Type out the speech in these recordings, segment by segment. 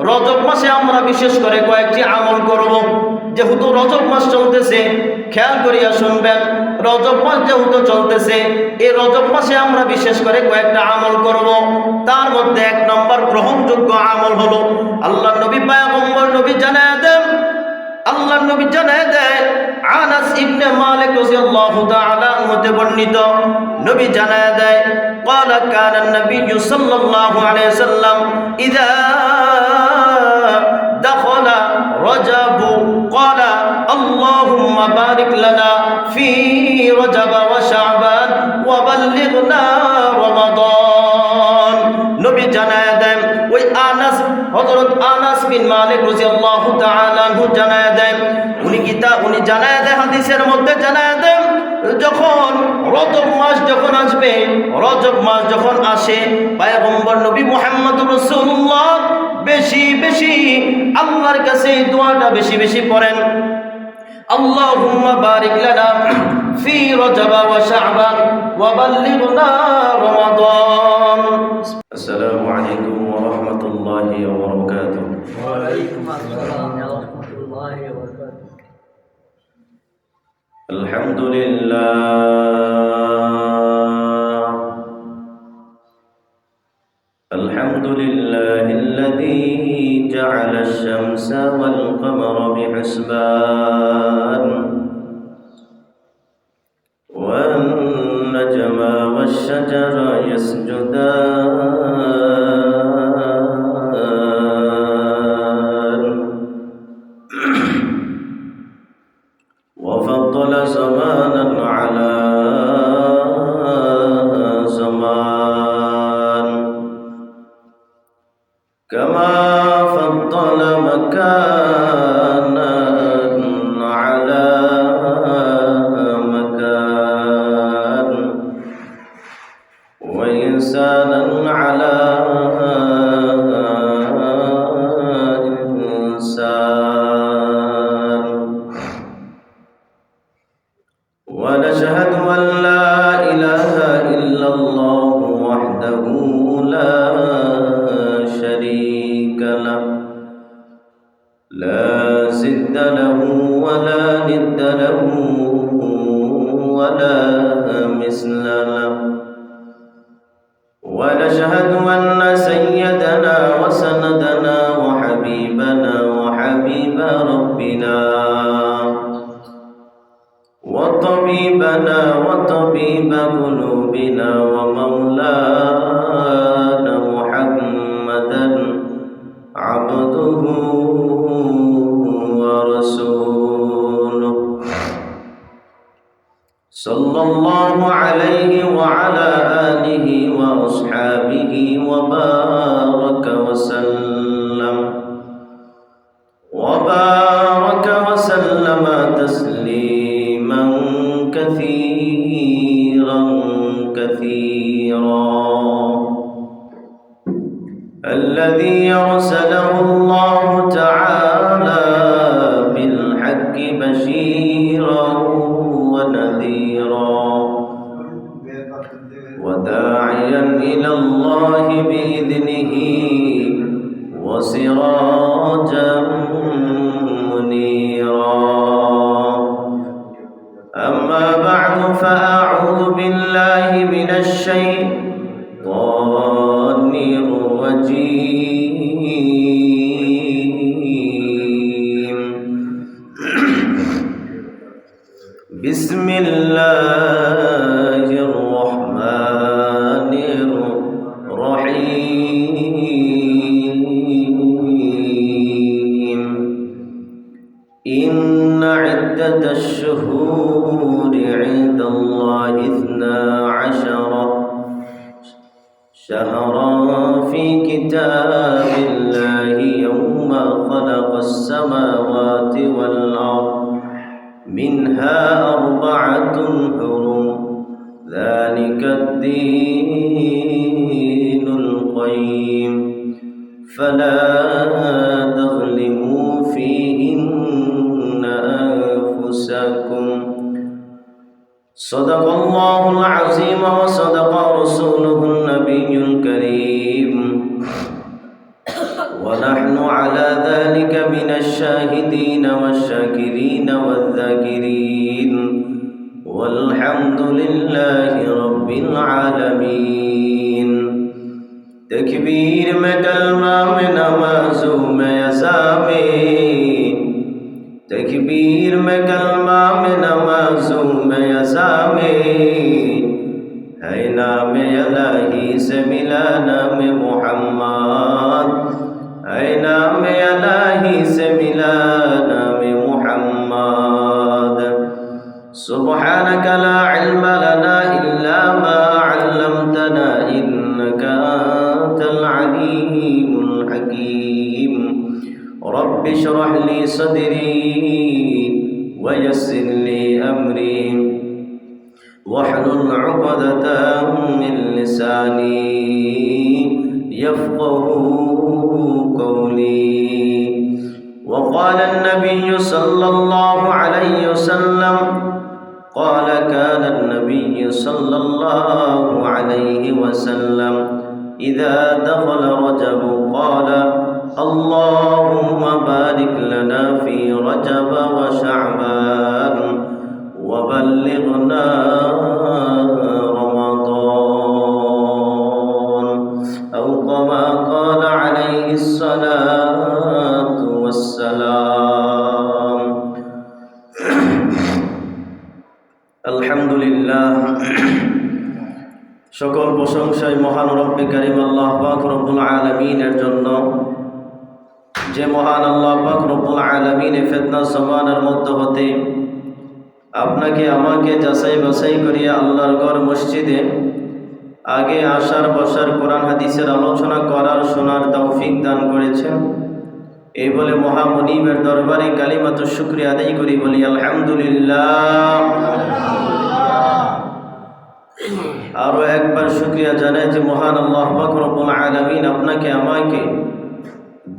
রজব মাসে আমরা বিশেষ করে কয়েকটি আমল করব। যেহেতু রজব মাস চলতেছে, খেয়াল করিয়া শুনবেন, রজব মাস যেহেতু চলতেছে, এই রজব মাসে আমরা বিশেষ করে কয়েকটা আমল করব। তার মধ্যে 1 নম্বর গ্রহণযোগ্য আমল হলো, আল্লাহ নবী পয়গম্বর নবী জানায় দেন, আল্লাহ নবী জানায় দেয়, আনাস ইবনে মালিক রাদিয়াল্লাহু তাআলা আনহু বর্ণিত, নবী জানায় দেয়, قال كان النبي صلى الله عليه وسلم إذا دخل رجب قال اللهم بارك لنا في رجب وشعبان وبلغنا رمضان। নবী জানায় দেন, ওই আনাস, হযরত আনাস বিন মালিক রাদিয়াল্লাহু তাআলা আনহু জানায় দেন, উনি জানায় দেন, হাদিসের মধ্যে জানায় দেন, যখন রজব মাস যখন আসবে, রজব মাস যখন আসে, পয়গম্বর নবী মুহাম্মদুর রাসূলুল্লাহ বেশি বেশি আল্লাহর কাছে দোয়াটা বেশি বেশি পড়েন, আল্লাহুম্মা বারিক লানা ফি রজব ওয়া শাবান ওয়া বাল্লিগনা রমাদান। আসসালামু আলাইকুম ওয়া রাহমাতুল্লাহি ওয়া বারাকাতুহু। ওয়া আলাইকুম আসসালাম ওয়া রাহমাতুল্লাহি ওয়া বারাকাতুহু। الحمد لله الذي جعل الشمس والقمر بحسبان والنجم والشجر يسجدان وفضل زمانا على زمان كما فضل مكانا على مكان وإنسانا على إنسان ونشهد أن لا إله إلا الله وحده لا شريك له لا ضد له ولا ند له ولا مثل له ونشهد أن سيدنا وسندنا وحبيبنا وحبيب ربنا وطبيبنا وطبيب قلوبنا ومولانا محمدا عبده ورسوله صلى الله عليه وعلى آله وأصحابه وبارك وسلم تسليما كثيرا كثيرا الذي أرسله الله تعالى بالحق بشيرا ونذيرا وداعيا إلى الله بإذنه وسراجا منيرا أما بعد فأعوذ بالله من الشيطان الرجيم بسم الله الرحمن الرحيم إن عدة الشهور عند الله 12 شهرا في كتاب الله يوم خلق السماوات والأرض منها 4 حرم ذلك الدين القيم فلا تظلموا فيهن أنفسكم صدق الله العظيم وصدق رسوله النبي الكريم ونحن على ذلك من الشاهدين والشاكرين والذاكرين والحمد لله رب العالمين تکبیر میں کلمہ میں نمازوں میں یزامیں تکبیر میں کلمہ میں نمازوں میں یزامیں ہے نام الہی سے ملا نام محمد ہے نام الہی سے ملا نام محمد سبحانك لا علم لنا إلا ما علمتنا إنك أنت العليم الحكيم رب اشرح لي صدري ويسر لي أمري واحلل عقدة من لساني يفقه قولي وقال النبي صلى الله عليه وسلم قال كان النبي صلى الله عليه وسلم إذا دخل رجب قال اللهم بارك لنا في رجب وشعبان وبلغنا رمضان أو كما قال عليه الصلاة والسلام আলহামদুলিল্লাহ সকল প্রশংসাই মহান রব্বে কারীম আল্লাহ পাক রব্বুল আলামিনের জন্য যে মহান আল্লাহ পাক রব্বুল আলামিন ফিতনা জামানের মধ্যে হতে আপনাকে আমাকে যাচাই বাছাই করিয়া আল্লাহর ঘর মসজিদে আগে আসার বসার কোরআন হাদিসের আলোচনা করার শোনার তৌফিক দান করেছেন এই বলে মহামনিবের দরবারে কালিমাতু শুকরিয়া আদায় করি বলি আলহামদুলিল্লাহ আরো একবার শুকরিয়া জানাই যে মহান আল্লাহ পাক রব্বুল আলামিন আপনাকে আমাকে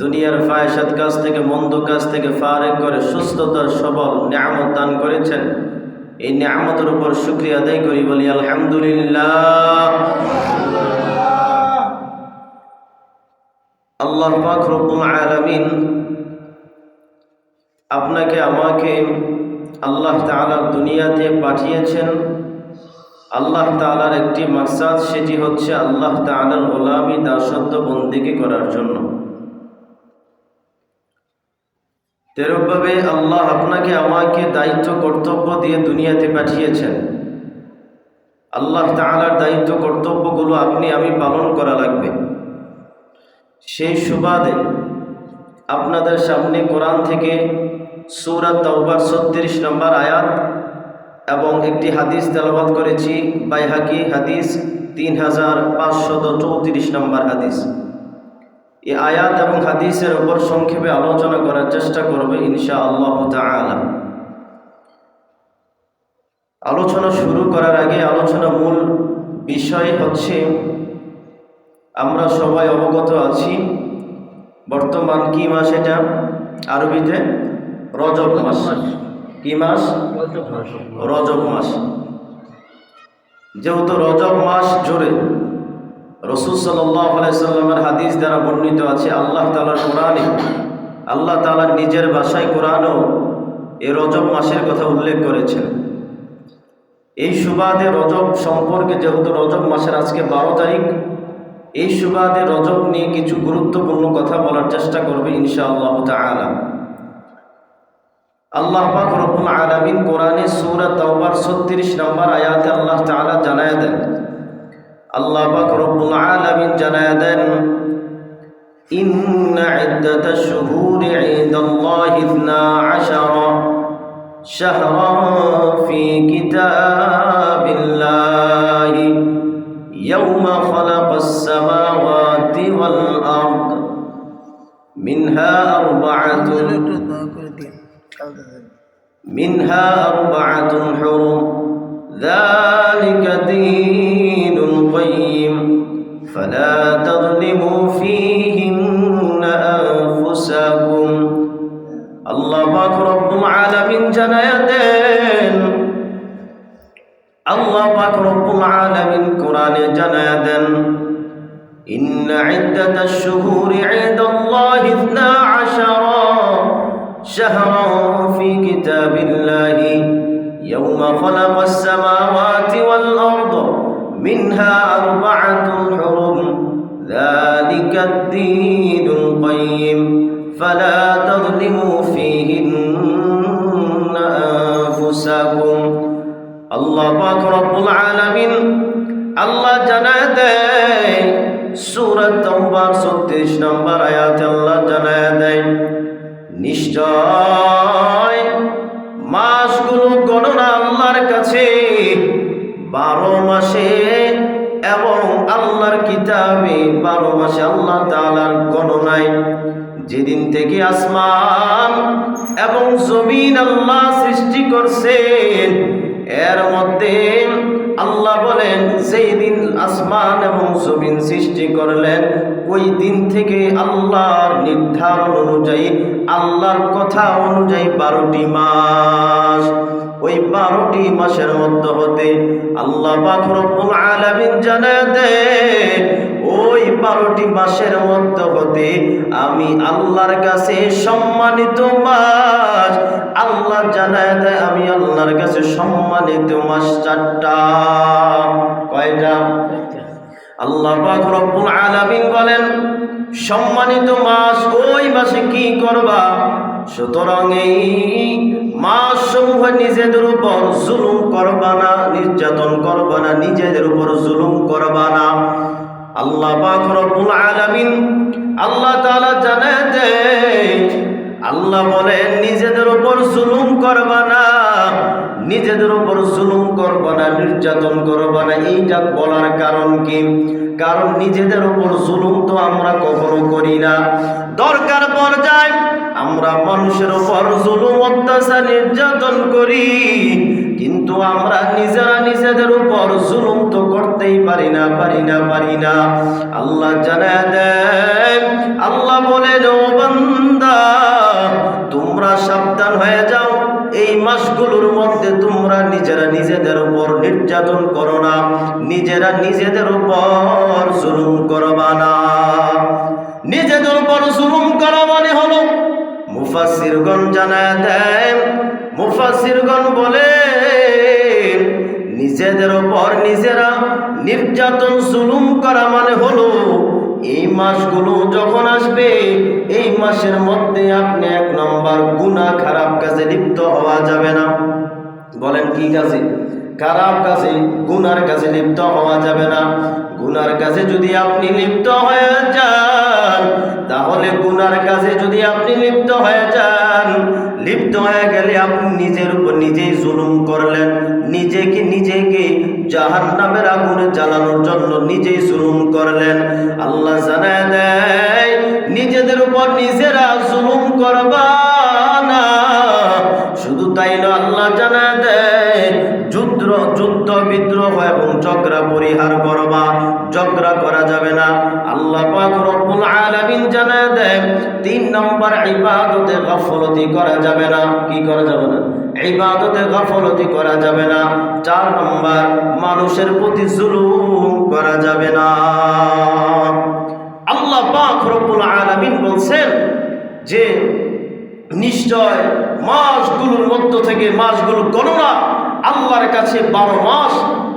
দুনিয়ার ফায়সাত কাজ থেকে মন্দ কাজ থেকে ফারেক করে সুস্থতার সবল নিয়ামত দান করেছেন এই নিয়ামতের উপর শুকরিয়া আদায় করি বলি আলহামদুলিল্লাহ আল্লাহ পাক রব্বুল আলামিন আপনাকে আমাকে আল্লাহ তাআলা দুনিয়াতে পাঠিয়েছেন আল্লাহ তাআলার একটি মাকসাদ সেটি হচ্ছে আল্লাহ তাআলার গোলামি দাসত্ব বন্দেগী করার জন্য তেরভাবে আল্লাহ আপনাকে আমাকে দায়িত্ব কর্তব্য দিয়ে দুনিয়াতে পাঠিয়েছেন আল্লাহ তাআলার দায়িত্ব কর্তব্যগুলো আপনি আমি পালন করা লাগবে সেই সুবাদে আপনাদের সামনে কোরআন থেকে সূরা তাওবার 36 নম্বর আয়াত এবং একটি হাদিস তেলাওয়াত করেছি বাইহাকি হাদিস 3534 নম্বর হাদিস এই আয়াত এবং হাদিসের উপর সংক্ষেপে আলোচনা করার চেষ্টা করবে ইনশাআল্লাহ তাআলা আলোচনা শুরু করার আগে আলোচনা মূল বিষয় হচ্ছে আমরা সবাই অবগত আছি বর্তমান কি মাস এটা আরবিতে রজব মাস কি মাস রজব মাস যেহেতু রজব মাস জুড়ে রাসূল সাল্লাল্লাহু আলাইহি সাল্লামের হাদিস দ্বারা বর্ণিত আছে আল্লাহ তাআলার কোরআনে আল্লাহ তাআলা নিজের ভাষায় কোরআনও এই রজব মাসের কথা উল্লেখ করেছেন এই সুবাদে রজব সম্পর্কে যেহেতু রজব মাসের আজকে 12 তারিখ এই সুবাদে রজব নিয়ে কিছু গুরুত্বপূর্ণ কথা বলার চেষ্টা করবে ইনশাআল্লাহ তাআলা আল্লাহ পাক রব্বুল আলামিন কোরআনে সূরা তাওবার 36 নম্বর আয়াতে আল্লাহ তাআলা জানায় দেন আল্লাহ পাক রব্বুল আলামিন জানায় দেন ইন্না ইদ্দাতাশ শুহুরি ইনদাল্লাহি 12 শাহরান ফি কিতাবিল্লাহি ইয়াওমা খালাকাস সামাওয়াতি ওয়াল আরদ মিনহা আরবা'াতুন হুরুম ذلك دين القيم فلا تظلموا فيهن أنفسكم الله পাক রব্বুল আলামিন জানায়া দেন আল্লাহ পাক রব্বুল আলামিন কোরআনে জানায়া দেন ইন্না ইদ্দাতাশ শুহুরি ইনদাল্লাহি 12 শাহরান ফি কিতাবিল্লাহি ইয়াওমা খালাকাস সামাওয়াতি ওয়াল আরদ মিনহা আরবা'তুন হুরুম যালিকা আদ-দীনুল কাইয়্যিম ফালা তাযলিমু ফীহিন্না আনফুসাকুম। আল্লাহ পাক রব্বুল আলামিন আল্লাহ জানায় দেয় সূরা তাওবার 36 নম্বর আয়াতে আল্লাহ জানায় দেয় নিশ্চয় মাসগুলো গণনা আল্লাহর কাছে 12 মাসে এবং আল্লাহর কিতাবে 12 মাসে আল্লাহ তাআলার গণনায় যেদিন থেকে আসমান এবং জমিন আল্লাহ সৃষ্টি করছেন এর মধ্যে আল্লাহ বলেন যেই দিন আসমান এবং জমিন সৃষ্টি করলেন ওই দিন থেকে আল্লাহর নির্ধারণ অনুযায়ী আল্লাহর কথা অনুযায়ী 12টি মাস, ওই 12টি মাসের মধ্যে হতে আল্লাহ পাক রব্বুল আলামিন জানায় দেন ওই 12টি মাসের মধ্যে হতে আমি আল্লাহর কাছে সম্মানিত মাস, আল্লাহ জানায় দেয় আমি আল্লাহর কাছে সম্মানিত মাস 4টা। কয়টা? আল্লাহ পাক রব্বুল আলামিন বলেন সম্মানিত মাস ওই মাসে কি করবা, সুতরাং এই মাস সমূহ নিজেদের উপর জুলুম করবা না, নির্যাতন করবা না, নিজেদের উপর জুলুম করবা না। আল্লাহ পাক রব্বুল আলামিন আল্লাহ তাআলা জানায় দেয় আল্লাহ বলেন নিজেদের উপর জুলুম করবা না, নিজেদের উপর জুলুম করবা না, নির্যাতন করবা না। এইটা বলার কারণ কি? কারণ নিজেদের উপর জুলুম তো আমরা কখনো করি না, দরকার পর্যায়ে আমরা মানুষের উপর জুলুম অত্যাচার নির্যাতন করি, কিন্তু আমরা নিজেরা নিজেদের উপর জুলুম তো করতেই পারি না। আল্লাহ জানায় দেন আল্লাহ বলেন ও বান্দা তোমরা সাবধান হয়ে যাও, এই মাসগুলোর মধ্যে তোমরা নিজেরা নিজেদের উপর নির্যাতন করো না, নিজেরা নিজেদের উপর জুলুম করবা না। নিজেদের উপর জুলুম করা মানে হলো মুফাসসিরগণ জানায় দেন, মুফাসসিরগণ বলেন নিজেদের উপর নিজেরা নির্যাতন জুলুম করা মানে হলো এই মাসগুলো যখন আসবে এই মাসের মধ্যে আপনি 1 নম্বর গুনাহ খারাপ কাজে লিপ্ত হওয়া যাবে না। বলেন কি কাজে? খারাপ কাজে, গুনার কাজে লিপ্ত হওয়া যাবে না। গুনার কাজে যদি আপনি লিপ্ত হয়ে যান, তাহলে গুনার কাজে যদি আপনি লিপ্ত হয়ে যান, লিপ্ত হয়ে গেলে আপনি নিজের উপর নিজেই জুলুম করলেন, নিজেকে জাহান্নামের আগুনে জ্বালানোর জন্য নিজেই জুলুম করলেন। আল্লাহ জানায় দেয় নিজেদের উপর নিজেরা জুলুম করবা না। শুধু তাই না, আল্লাহ জানায় দেয় যুদ্ধ বিদ্রোহ এবং ঝগড়া পরিহার করবা, ঝগড়া করা যাবে না। আল্লাহ পাক রব্বুল আলামিন জানায় দেয় 3 নম্বর ইবাদতে গাফলতি করা যাবে না। কি করা যাবে না? ইবাদতে গাফলতি করা যাবে না। 4 নম্বর মানুষের প্রতি জুলুম করা যাবে না। আল্লাহ পাক রব্বুল আলামিন বলছেন যে নিশ্চয় মাসগুলোর মধ্য থেকে মাসগুলো গণনা আল্লাহর কাছে 12 মাস।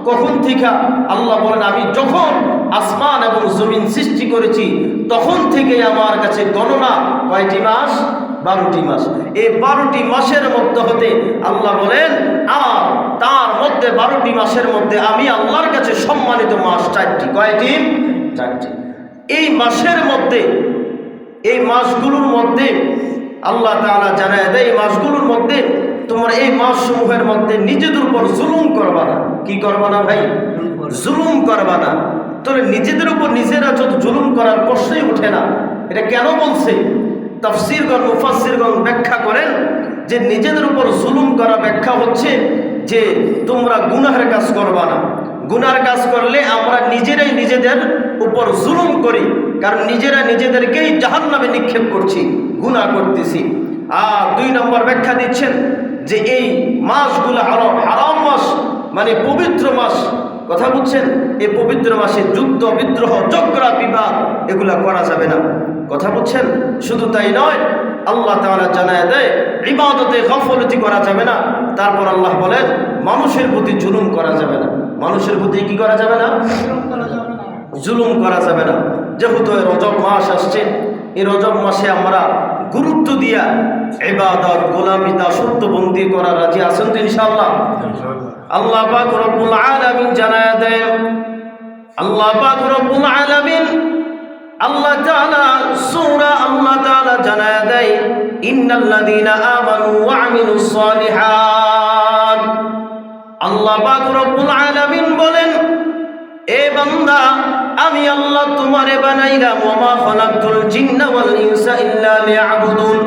কখন থেকে? আল্লাহ বলেন আমি যখন আসমান এবং জমিন সৃষ্টি করেছি তখন থেকে আমার কাছে গণনা কয়টি মাস? 12টি মাস। এই 12টি মাসের মধ্যে হতে আল্লাহ বলেন আর তার মধ্যে 12টি মাসের মধ্যে আমি আল্লাহর কাছে সম্মানিত মাস 4টি। কয়টি? 4টি। এই মাসের মধ্যে, এই মাসগুলোর মধ্যে আল্লাহ তাআলা জানায় দেয় এই মাসগুলোর মধ্যে তোমরা এই মাসসমূহের মধ্যে নিজেদের উপর জুলুম করবা না। কি করবা না ভাই? জুলুম করবা না। তাহলে নিজেদের উপর নিজেরা যত জুলুম করার প্রশ্নই ওঠে না। এটা কেন বলছে? তাফসীরগণ মুফাসসিরগণ ব্যাখ্যা করেন যে নিজেদের উপর জুলুম করা ব্যাখ্যা হচ্ছে যে তোমরা গুনাহের কাজ করবা না। গুনার কাজ করলে আমরা নিজেরাই নিজেদের উপর জুলুম করি, কারণ নিজেরা নিজেদেরকেই জাহান্নামে নিক্ষেপ করছি, গুনাহ করতেছি। আর 2 নম্বর ব্যাখ্যা দিচ্ছেন যে এই মাসগুলো হারাম মাস, মানে পবিত্র মাস, কথা বুঝছেন? এই পবিত্র মাসে যুদ্ধ বিদ্রোহ ঝগড়া বিবাদ এগুলা করা যাবে না, কথা বুঝছেন? শুধু তাই নয়, আল্লাহ তাআলা জানায় দেয় ইবাদতে গফলতি করা যাবে না। তারপর আল্লাহ বলেন মানুষের প্রতি জুলুম করা যাবে না। মানুষের প্রতি কি করা যাবে না? জুলুম করা যাবে না। যেহেতু রজব মাস আসছে, এই রজব মাসে আমরা গুরুত্ব দিয়া ইবাদত গোলামি দাসত্ববন্দি করা রাজি আছেন তো ইনশাআল্লাহ? আল্লাহ পাক রব্বুল আলামিন জানায় দেন, আল্লাহ পাক রব্বুল আলামিন আল্লাহ তাআলা সূরা আল্লাহ তাআলা জানায় দেয় ইন্নাল্লাযীনা আমানু ওয়া আমিলুস সালিহাত। আল্লাহ পাক রব্বুল আলামিন বলেন, এ বান্দা আমি আল্লাহ তোমারে বানাইলাম, ওয়া মা খালাকতুল জিন্না ওয়াল ইনসা ইল্লা লিয়াবুদুন।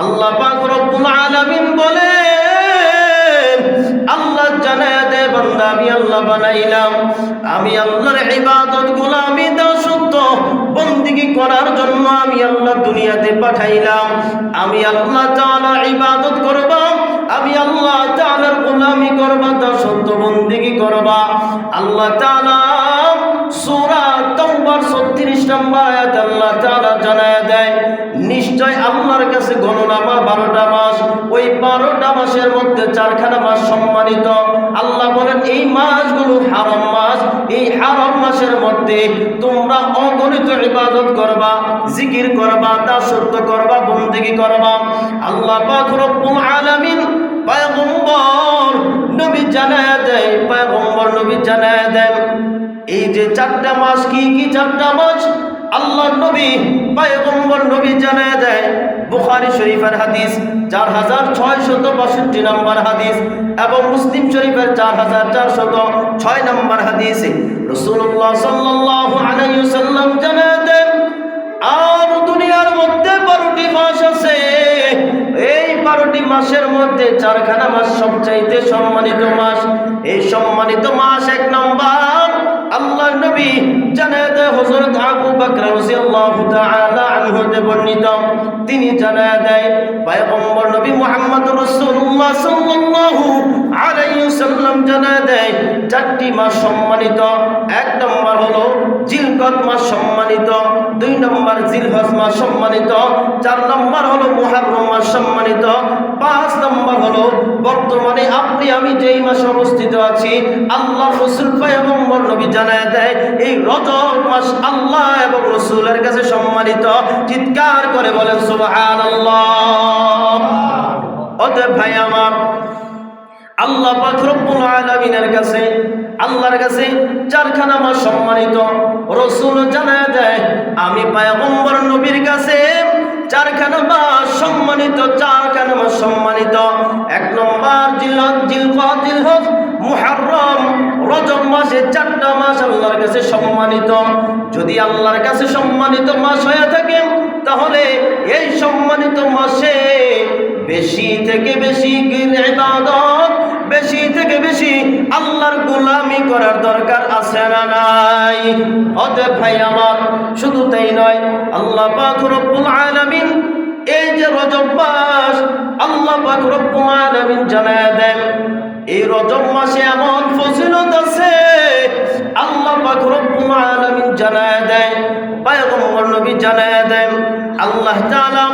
আল্লাহ পাক রব্বুল আলামিন বলেন, আল্লাহ জানায় দে বান্দা আমি আল্লাহ বানাইলাম, আমি আল্লাহর ইবাদত গোলামি দাসত্ব বন্দেগী করার জন্য আমি আল্লাহ দুনিয়াতে পাঠাইলাম। আমি আল্লাহ তাআলা ইবাদত করবা, আমি আল্লাহ তাআলার গোলামি করবা, দাসত্ব বন্দেগী করবা। আল্লাহ তাআলা সূরা তাওবার 36 নম্বর আয়াতে আল্লাহ তাআলা জানায় দেয়, নিশ্চয় আল্লাহর কাছে গণনা 12টা মাস, ওই 12টা মাসের মধ্যে 4খানা মাস সম্মানিত। আল্লাহ বলেন এই মাসগুলো হারাম মাস, এই হারাম মাসের মধ্যে তোমরা অগণিত ইবাদত করবা, জিকির করবা, দাসত্ব করবা, বন্দেগী করবা। আল্লাহ পাক রব্বুল আলামিন পয়গম্বর নবী জানায় দেয়, পয়গম্বর নবী জানায় দেন এই যে 4টা মাস কি কি 4টা মাস আল্লাহর নবী পয়গম্বর নবী জানায় দেয়। বুখারী শরীফের হাদিস 4662 নম্বর হাদিস এবং মুসলিম শরীফের 4406 নম্বর হাদিসে রাসূলুল্লাহ সাল্লাল্লাহু আলাইহি ওয়াসাল্লাম জানায় দেন, আর দুনিয়ার মধ্যে 12টি মাস আছে, এই 12টি মাসের মধ্যে 4খানা মাস সবচাইতে সম্মানিত মাস। এই সম্মানিত মাস 1 নম্বর আল্লাহর নবী জানায় দেয় হযরত আবু বকর রাদিয়াল্লাহু তাআলা আনহু হতে বর্ণিত, তিনি জানায় দেয় পয়গম্বর নবী মুহাম্মদ রাসূলুল্লাহ সাল্লাল্লাহু আলাইহি ওয়াসাল্লাম জানায় দেয় 4টি মাস সম্মানিত। 1 নম্বর হলো জিলকদ মাস সম্মানিত, 2 নম্বর জিলহজ মাস সম্মানিত, 4 নম্বর হলো মুহররম মাস সম্মানিত, 5 নম্বর হলো বর্তমানে আপনি আমি যেই মাসে অবস্থিত আছি আল্লাহর রাসূল পয়গম্বর নবী জানায় দেয় এই রজব মাস আল্লাহ এবং রাসূলের কাছে সম্মানিত। চিৎকার করে বলেন সুবহানাল্লাহ। অতএব ভাই আমার, আল্লাহ পাক রব্বুল আলামিনের কাছে আল্লাহর কাছে 4খানা মাস সম্মানিত। রাসূল জানায় দেয় আমি পয়গম্বর নবীর কাছে 4খানা মাস সম্মানিত, 4খানা মাস সম্মানিত। 1 নম্বর জিলহজ, জিলহজ, মুহররম, রজব মাসে 4টা মাস আল্লাহর কাছে সম্মানিত। যদি আল্লাহর কাছে সম্মানিত মাস হয়ে থাকে তাহলে এই সম্মানিত মাসে বেশি থেকে বেশি ইবাদত, বেশি থেকে বেশি আল্লাহর গোলামি করার দরকার আছে না নাই? অতএব ভাই আমার, শুধু তাই নয়, আল্লাহ পাক রব্বুল আলামিন এই যে রজব মাস আল্লাহ পাক রব্বুল আলামিন জানায় দেন এই রজব মাসে এমন ফজিলত আছে। আল্লাহ পাক রব্বুল আলামিন জানায় দেন, পয়গম্বর নবী জানায় দেন, আল্লাহ তাআলা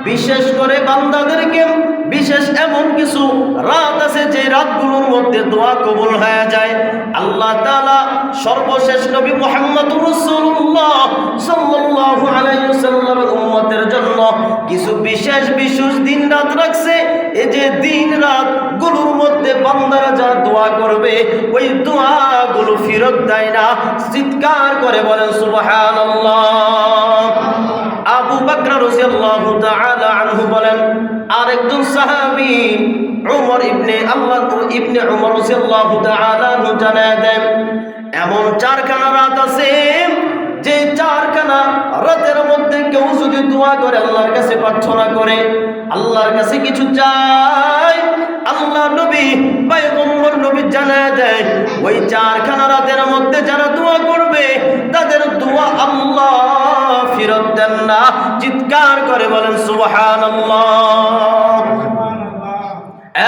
বিশেষ করে বান্দাদেরকে বিশেষ এমন কিছু রাত আছে যে রাতগুলোর মধ্যে দোয়া কবুল হয়ে যায়। আল্লাহ তাআলা সর্বশেষ নবী মুহাম্মদুর রাসূলুল্লাহ সাল্লাল্লাহু আলাইহি ওয়াসাল্লামের উম্মতের জন্য কিছু বিশেষ বিশেষ দিন রাত রাখছে। এই যে দিন রাত গুলোর মধ্যে বান্দারা যা দোয়া করবে ওই দোয়াগুলো ফেরত দেয় না। চিৎকার করে বলেন সুবহানাল্লাহ। আবু বকর রাদিয়াল্লাহু তাআলা আনহু বলেন, আরেকজন সাহাবী উমর ইবনে উমর রাদিয়াল্লাহু তাআলা আনহু জানায় দেন এমন 4খানা রাত আছে যে 4খানা রাতের মধ্যে কেউ যদি দোয়া করে, আল্লাহর কাছে প্রার্থনা করে, আল্লাহর কাছে কিছু চায়, আল্লাহ নবী পয়গম্বর নবী জানায় দেয় ওই 4খানা রাতের মধ্যে যারা দোয়া করবে তাদের দোয়া আল্লাহ ফেরত দেন না। চিৎকার করে বলেন সুবহানাল্লাহ।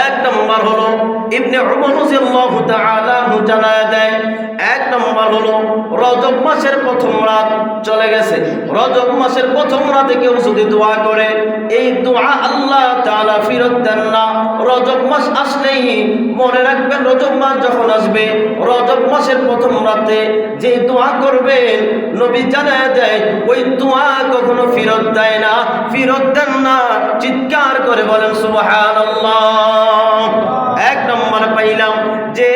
1 নম্বর হলো ইবনে উমর রাদিয়াল্লাহু তাআলা জানায় দেয়, এক নম্বর হলো রজব মাসের প্রথম রাত চলে গেছে। রজব মাসের প্রথম রাতে কেউ যদি দোয়া করে, এই দোয়া আল্লাহ তাআলা ফেরত দেন না। রজব মাস আসলেই মনে রাখবেন, রজব মাস যখন আসবে, রজব মাসের প্রথম রাতে যে দোয়া করবেন, নবী জানায় দেয় ওই দোয়া কখনো ফেরত দেয় না, ফেরত দেন না। চিৎকার করে বলেন সুবহানাল্লাহ। এক নম্বর পাইলাম যে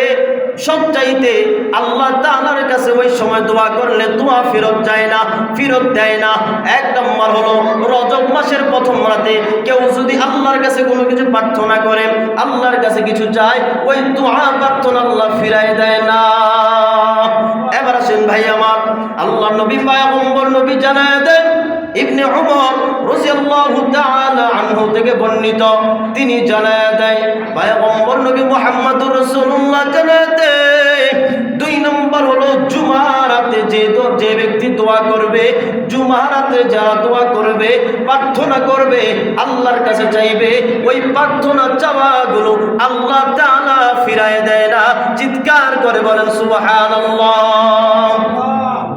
সবচাইতে আল্লাহ তাআলার কাছে ওই সময় দোয়া করলে দোয়া ফেরত যায় না, ফেরত দেয় না। এক নম্বর হলো রজব মাসের প্রথম রাতে কেউ যদি আল্লাহর কাছে কোনো কিছু প্রার্থনা করে, আল্লাহর কাছে কিছু চায়, ওই দোয়া প্রার্থনা আল্লাহ ফিরায় দেয় না। এবার আসেন ভাই আমার, আল্লাহ নবী পয়গম্বর নবী জানায় দেন, ইবনে উমর রাদিয়াল্লাহু তাআলা আনহু থেকে বর্ণিত, তিনি জানায় দেয় পয়গম্বর নবী মুহাম্মদুর রাসূলুল্লাহ জানায় দেয়, দুই নম্বর হলো জুমার রাতে যে ব্যক্তি দোয়া করবে, জুমার রাতে যারা দোয়া করবে, প্রার্থনা করবে, আল্লাহর কাছে চাইবে, ওই প্রার্থনা চাওয়াগুলো আল্লাহ তাআলা ফিরায় দেয় না। চিৎকার করে বলেন সুবহানাল্লাহ।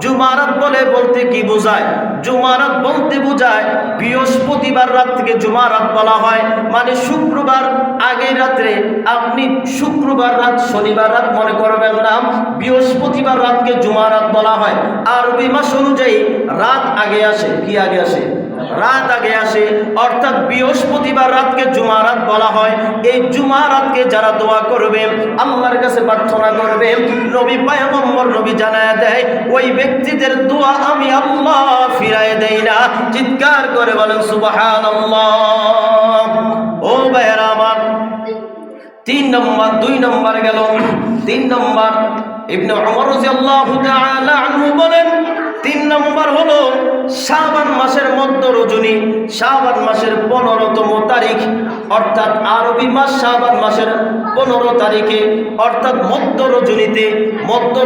জুমারাত বলতে কি বোঝায়? জুমারাত বলতে বোঝায় বৃহস্পতিবার রাত থেকে জুমারাত বলা হয়, মানে শুক্রবার আগের রাত্রে। আপনি শুক্রবার রাত, শনিবার রাত মনে করবেন না, বৃহস্পতিবার রাতকে জুমারাত বলা হয়। আরবি মাস অনুযায়ী রাত আগে আসে। কি আগে আসে? রাত আগে আসে, অর্থাৎ বৃহস্পতিবার রাতকে জুমারাত বলা হয়। এই জুমারাতকে যারা দোয়া করবে, আল্লাহর কাছে প্রার্থনা করবে, নবী পয়গম্বর নবী জানায় দেয় ওই ব্যক্তিদের দোয়া আমি আল্লাহ ফিরায় দেই না। চিৎকার করে বলেন সুবহানাল্লাহ। ও ভাইরা আমার, তিন নম্বর, দুই নম্বর গেল। তিন নম্বর ইবনে উমর রাদিয়াল্লাহু তাআলা আনহু বলেন, তিন নম্বর হলো শাবান মাসের মধ্য রজনী, শাবান মাসের 15তম তারিখ, অর্থাৎ আরবি মাস শাবান মাসের 15 তারিখে, অর্থাৎ মধ্য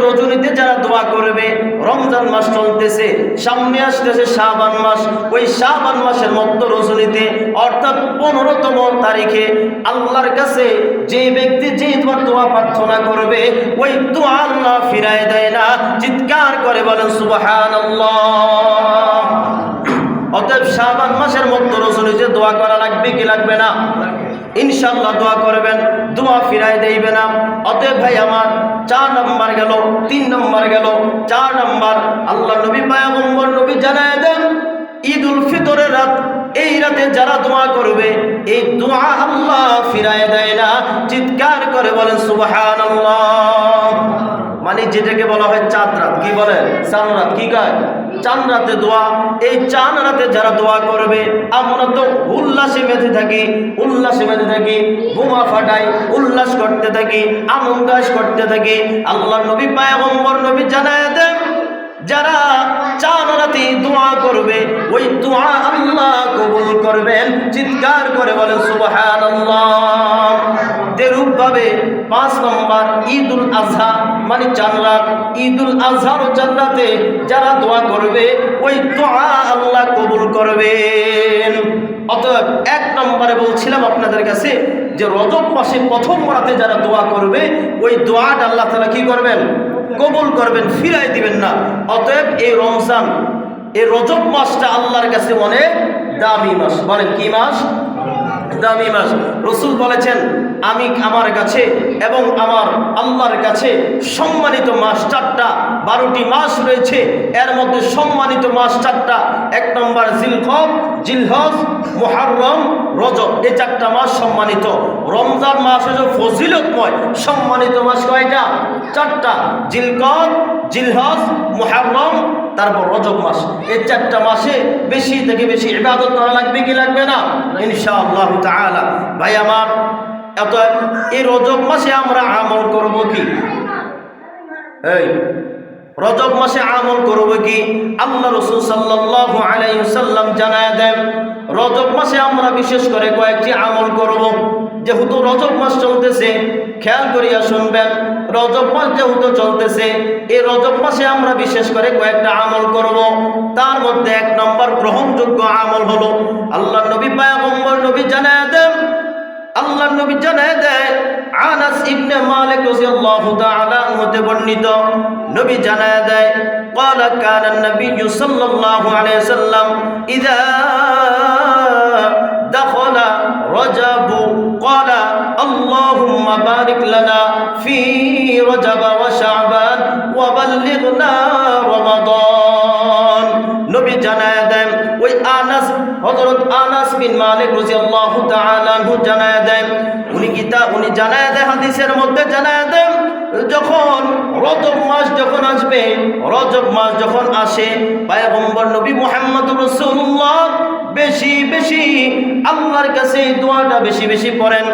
রজনীতে যারা দোয়া করবে, রমজান মাস চলতেছে, সামনে আসতেছে শাবান মাস, ওই শাবান মাসের মধ্য রজনীতে, অর্থাৎ 15তম তারিখে আল্লাহর কাছে যে ব্যক্তি যে দোয়া প্রার্থনা করবে, ওই দোয়া আল্লাহ ফিরায় দেয় না। চিৎকার করে বলেন সুবহানাল্লাহ। অতএব শাবান মাসের মধ্য রজনীতে দোয়া করা লাগবে কি লাগবে না? ইনশাআল্লাহ দোয়া করবেন, দোয়া ফিরায় দেইবে না। অতএব ভাই আমার, 4 নম্বর গেল, 3 নম্বর গেল। 4 নম্বর, আল্লাহ নবী পয়গম্বর নবী জানায় দেন ঈদুল ফিতরের রাত, এই রাতে যারা দোয়া করবে, এই দোয়া আল্লাহ ফিরায় দেয় না। চিৎকার করে বলেন সুবহানাল্লাহ। মানে যেটাকে বলা হয় চাঁদ রাত, কি বলে? চাঁদ রাত। কি কয়? চাঁদ রাতে দোয়া। এই চাঁদ রাতে যারা দোয়া করবে, আমরা তো উল্লাসে মেতে থাকি, বোমা ফাটাই, উল্লাস করতে থাকি, আনন্দ করতে থাকি। আল্লাহ নবী পয়গম্বর নবী জানায় দেন যারা চাঁদ রাতে দোয়া করবে, ওই দোয়া আল্লাহ কবুল করবেন। চিৎকার করে বলেন সুবহানাল্লাহ। এরূপ ভাবে 5 নম্বর ঈদুল আজহা, মানে চাঁদ রাত, ঈদুল আজহার ও চাঁদ রাতে যারা দোয়া করবে, ওই দোয়া আল্লাহ কবুল করবেন। অতএব 1 নম্বরে বলছিলাম আপনাদের কাছে যে রজব মাসে প্রথম রাতে যারা দোয়া করবে, ওই দোয়াটা আল্লাহ তাআলা কি করবেন? কবুল করবেন, ফিরাই দিবেন না। অতএব এই রমজান, এই রজব মাসটা আল্লাহর কাছে অনেক দামি মাস। বলেন কি মাস? দামি মাস। রাসূল বলেছেন আমি আমার কাছে এবং আমার আল্লাহর কাছে সম্মানিত মাস 4টা, 12টি মাস রয়েছে, এর মধ্যে সম্মানিত মাস 4টা। 1 নম্বর জিলহজ, মুহররম, রজব, এই 4টা মাস সম্মানিত। রমজান মাস হচ্ছে ফজিলতময়, সম্মানিত মাস কয়টা? 4টা। জিলহজ, মুহররম, তারপর রজব মাস। এই 4টা মাসে বেশি থেকে বেশি ইবাদত করা লাগবে কি লাগবে না? ইনশাআল্লাহ তাআলা। ভাই আমার, অতএব এই রজব মাসে আমরা আমল করব কি? এই রজব মাসে আমল করব কি? আল্লাহ রাসূল সাল্লাল্লাহু আলাইহি ওয়াসাল্লাম জানায় দেন রজব মাসে আমরা বিশেষ করে কয়েকটি আমল করব। যেহেতু রজব মাস চলতেছে, খেয়াল করিয়া শুনবেন, রজব মাস যেহেতু চলতেছে, এই রজব মাসে আমরা বিশেষ করে কয়েকটা আমল করব। তার মধ্যে 1 নম্বর গ্রহণযোগ্য আমল হলো, আল্লাহ নবী পয়গম্বর নবী জানায় দেন আল্লাহর নবী জানায় দেয়, আনাস ইবনে মালিক রাদিয়াল্লাহু তাআলা হতে বর্ণিত, নবী জানায় দেয়, قال كان النبي صلى الله عليه وسلم إذا دخل رجب قال اللهم بارك لنا في رجب وشعبان وبلغنا رمضان। নবী জানায় দেন, ওই আনাস, হযরত আনাস বিন মালিক রাদিয়াল্লাহু তাআলা আনহু জানায় দেন, উনি জানায় দেন, হাদিসের মধ্যে জানায় দেন, যখন রজব মাস যখন আসবে, রজব মাস যখন আসে, পয়গম্বর নবী মুহাম্মদুর রাসূলুল্লাহ বেশি বেশি আল্লাহর কাছে দোয়াটা বেশি বেশি পড়েন,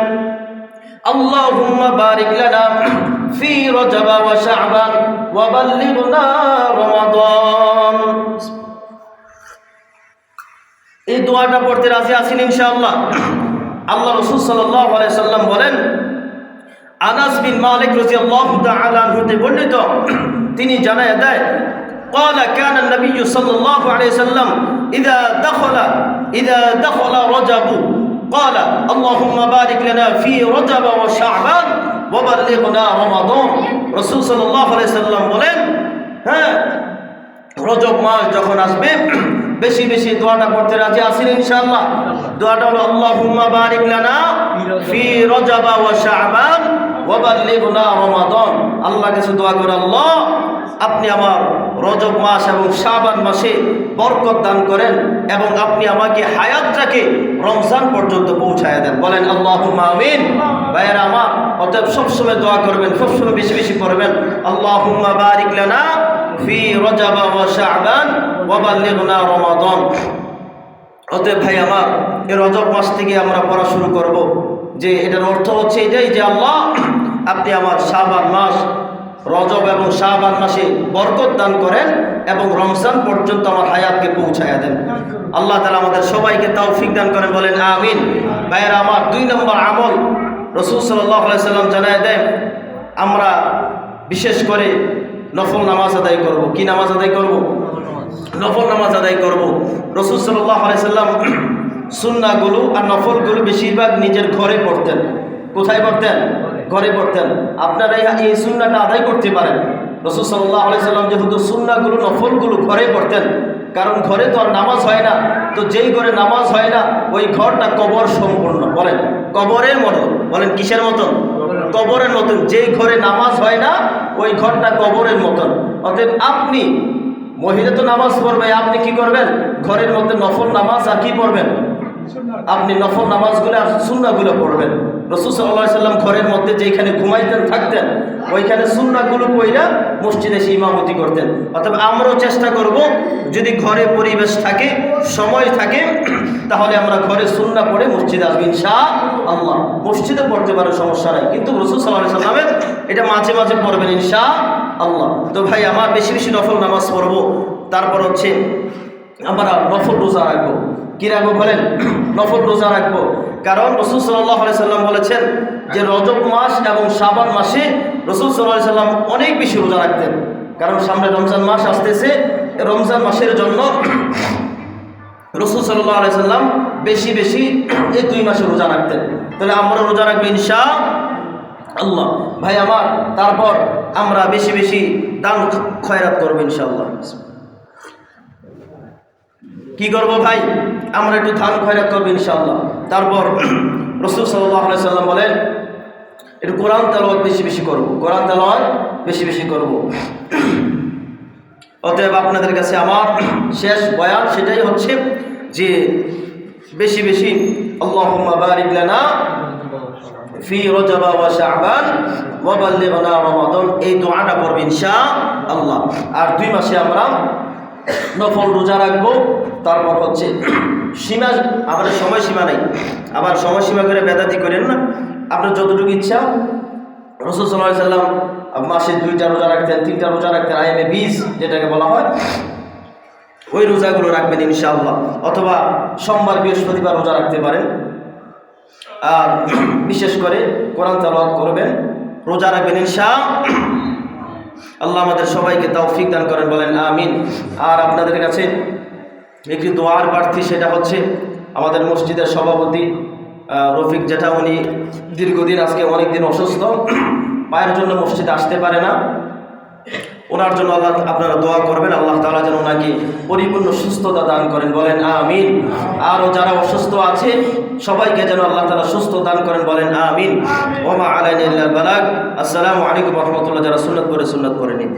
আল্লাহুম্মা বারিক লানা ফি রজব ওয়া শাবান ওয়া বাল্লিগনা রমাদান। এই দোয়াটা পড়তে রাজি আছেন ইনশাআল্লাহ? আল্লাহ রাসূল সাল্লাল্লাহু আলাইহি সাল্লাম বলেন, আনাস বিন মালিক রাদিয়াল্লাহু তাআলা আনহু থেকে বর্ণিত, তিনি জানায় দেয়, قال كان النبي صلى الله عليه وسلم إذا دخل رجب قال اللهم بارك لنا في رجب وشعبان وبلغنا رمضان। রাসূল সাল্লাল্লাহু আলাইহি সাল্লাম বলেন, হ্যাঁ, রজব মাস যখন আসবে বেশি বেশি দোয়াটা করতে রাজি আছেন ইনশাআল্লাহ? দোয়াটা হলো আল্লাহুম্মা বারিক লানা ফি রজব ওয়া শাবান ওয়া বাল্লিগনা রমাদান। আল্লাহর কাছে দোয়া করে, আল্লাহ আপনি আমার রজব মাস এবং শাবান মাসে বরকত দান করেন এবং আপনি আমাকে হায়াত রাখে রমজান পর্যন্ত পৌঁছায় দেন। বলেন আল্লাহুম্মা আমিন। ভাইয়েরা আমার, অতএব সবসময় দোয়া করবেন, সবসময় বেশি বেশি করবেন, আল্লাহুম্মা বারিক লানা ফি রজব ওয়া শাবান ওয়া বাল্লিগনা রমাদান। অতএব ভাই আমার, এই রজব মাস থেকে আমরা পড়া শুরু করব, যে এটার অর্থ হচ্ছে এটাই যে আল্লাহ আপনি আমার শাবান মাস, রজব এবং শাবান মাসে বরকত দান করেন এবং রমজান পর্যন্ত আমার হায়াতকে পৌঁছায়া দেন। আল্লাহ তাআলা আমাদের সবাইকে তৌফিক দান করেন, বলেন আমিন। ভাইয়েরা আমার, 2 নম্বর আমল রাসূল সাল্লাল্লাহু আলাইহি সাল্লাম জানায় দেন, আমরা বিশেষ করে নফল নামাজ আদায় করব। কি নামাজ আদায় করব? নফল নামাজ আদায় করব। রাসূল সাল্লাল্লাহু আলাইহি সাল্লাম সুন্নাহগুলো আর নফলগুলো বেশিরভাগ নিজের ঘরে পড়তেন। কোথায় পড়তেন? ঘরে পড়তেন। আপনারা এই সুন্নাহটা আদায় করতে পারেন। রাসূল সাল্লাল্লাহু আলাইহি সাল্লাম যেহেতু সুন্নাহগুলো নফলগুলো ঘরে পড়তেন, কারণ ঘরে তো আর নামাজ হয় না, তো যেই ঘরে নামাজ হয় না ওই ঘরটা কবর সম্পূর্ণ। বলেন কবরের মতো। বলেন কিসের মতন? কবরের মতন। যেই ঘরে নামাজ হয় না ওই ঘরটা কবরের মতন। অতএব আপনি, মহিলা তো নামাজ পড়বে, আপনি কি করবেন? ঘরের মধ্যে নফল নামাজ আর কি পড়বেন? আপনি নফল নামাজগুলো আর সুন্নাহগুলো পড়বেন। রাসূল সাল্লাল্লাহু আলাইহি সাল্লাম ঘরের মধ্যে যেখানে ঘুমাইতেন থাকতেন ওইখানে সুন্নাহগুলো পড়া মসজিদে এসে ইমামতি করতেন। অতএব আমরাও চেষ্টা করব, যদি ঘরে পরিবেশ থাকে, সময় থাকে, তাহলে আমরা ঘরে সুন্নাহ পড়ে মসজিদে আসবো ইনশাআল্লাহ। মসজিদে পড়তে পারে, সমস্যা নাই, কিন্তু রাসূল সাল্লাল্লাহু আলাইহি সাল্লামের এটা মাঝে মাঝে পড়বেন ইনশাআল্লাহ। তো ভাই আমার, বেশি বেশি নফল নামাজ পড়বো। তারপর হচ্ছে আমরা নফল রোজা রাখবো। কি রাখবো বলেন? নফল রোজা রাখবো। কারণ রাসূল সাল্লাল্লাহু আলাইহি সাল্লাম বলেছেন যে রজব মাস এবং শাবান মাসে রাসূল সাল্লাল্লাহু আলাইহি সাল্লাম অনেক বেশি রোজা রাখতেন। কারণ সামনে রমজান মাস আসতেছে, রমজান মাসের জন্য রাসূল সাল্লাল্লাহু আলাইহি সাল্লাম বেশি বেশি এই 2 মাসে রোজা রাখতেন। তাহলে আমরা রোজা রাখবো ইনশাআল্লাহ। ভাই আমার, তারপর আমরা বেশি বেশি দান খয়রাত করবো ইনশাআল্লাহ। কি করবো ভাই? আমরা একটু দান খয়রাত করবো ইনশাআল্লাহ। তারপর রাসূল সাল্লাল্লাহু আলাইহি সাল্লাম বলেন, একটু কোরআন তেলাওয়াত বেশি বেশি করবো, কোরআন তেলাওয়াত বেশি বেশি করবো। অতএব আপনাদের কাছে আমার শেষ বয়ান সেটাই হচ্ছে যে বেশি বেশি আল্লাহুম্মা বারিক লানা ফি রজব ওয়া শাবান ওয়া বাল্লিগনা রমাদান, এই দোয়াটা পড়বেন ইনশাআল্লাহ। আর 2 মাসে আমরা নফল রোজা রাখবো। তারপর হচ্ছে সীমা, আমাদের সময়সীমা নাই, আবার সময়সীমা করে বেদাতি করেন না, আপনার যতটুকু ইচ্ছা। রাসূল সাল্লাল্লাহু আলাইহি সাল্লাম মাসে 2টা রোজা রাখতেন, 3টা রোজা রাখতেন, আইএমএ 20 যেটাকে বলা হয়, ওই রোজাগুলো রাখবেন ইনশাআল্লাহ। অথবা সোমবার বৃহস্পতিবার রোজা রাখতে পারেন। আর বিশেষ করে কোরআন তেলাওয়াত করবেন, রোজা রাখবেন ইনশাআল্লাহ। আমাদের সবাইকে তৌফিক দান করেন, বলেন আমিন। আর আপনাদের কাছে একটি দোয়ার প্রার্থী, সেটা হচ্ছে আমাদের মসজিদের সভাপতি রফিক যেটা উনি দীর্ঘদিন আজকে অনেক দিন অসুস্থ, পায়ের জন্য মসজিদে আসতে পারে না। ওনার জন্য আল্লাহ আপনারা দোয়া করবেন, আল্লাহ তাআলা যেন ওনাকে পরিপূর্ণ সুস্থতা দান করেন, বলেন আমিন। আরও যারা অসুস্থ আছে সবাইকে যেন আল্লাহ তাআলা সুস্থ দান করেন, বলেন আমিন। ওয়া মা আলাইনা ইল্লাল বালাগ। আসসালামু আলাইকুম ওয়া রাহমাতুল্লাহ। যারা সুন্নাত পড়ে সুন্নাত পড়ে নিন।